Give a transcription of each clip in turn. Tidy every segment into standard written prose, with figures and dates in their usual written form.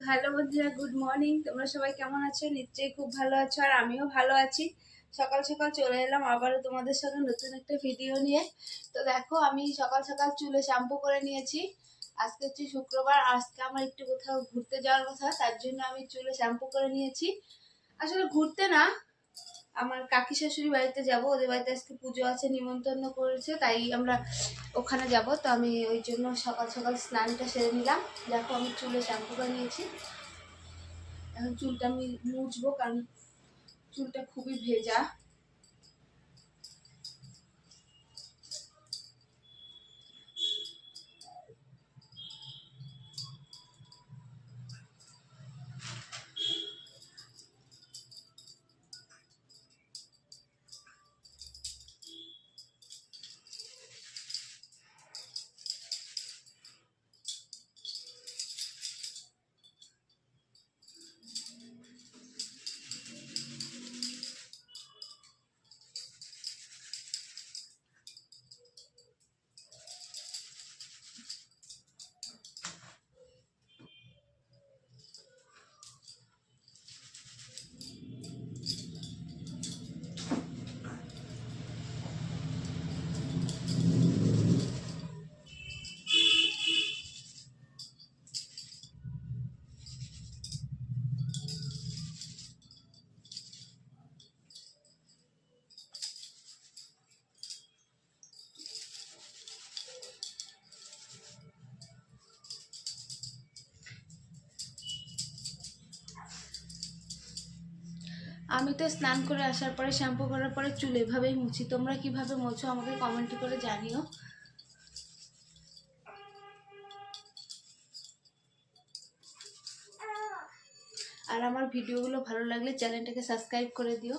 Hello বন্ধুরা, good morning. তোমরা সবাই কেমন আছো? নিশ্চয়ই খুব ভালো আছো, আর আমিও ভালো আছি। সকাল সকাল চলে এলাম আবারও তোমাদের সঙ্গে নতুন একটা ভিডিও নিয়ে। তো দেখো, আমি সকাল সকাল চুলে শ্যাম্পু করে নিয়েছি। আজকে হচ্ছে শুক্রবার, আজকে আমার একটু কোথাও ঘুরতে যাওয়ার কথা, তার জন্য আমি চুলে শ্যাম্পু করে নিয়েছি। আসলে ঘুরতে না, আমার কাকি শাশুড়ি বাড়িতে যাব, ওদের বাড়িতে আজকে পুজো আছে, নিমন্ত্রণ করেছে, তাই আমরা ওখানে যাব। তো আমি ওই জন্য সকাল সকাল স্নানটা সেরে নিলাম। দেখো, আমি চুলে শ্যাম্পু করে নিয়েছি। এখন চুলটা আমি মুছবো, কারণ চুলটা খুবই ভেজা। আমি তো স্নান করে আসার পরে, শ্যাম্পু করার পরে চুল এভাবেই মুছি। তোমরা কিভাবে মোছো আমাকে কমেন্ট করে জানিও। আর আমার ভিডিওগুলো ভালো লাগলে চ্যানেলটাকে সাবস্ক্রাইব করে দিও।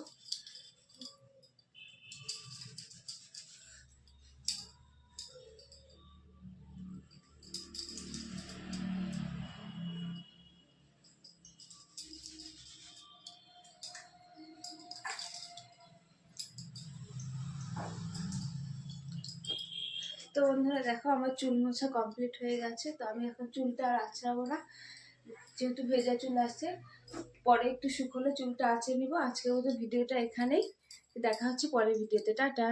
তো বন্ধুরা দেখো, আমার চুল মোছা কমপ্লিট হয়ে গেছে। তো আমি এখন চুলটা আর আঁচড়াবো না, যেহেতু ভেজা চুল আছে। পরে একটু শুকোলে চুলটা আঁচড়ে নিব। আজকের মতো ভিডিওটা এখানেই, দেখা হচ্ছে পরের ভিডিওতে। টাটা।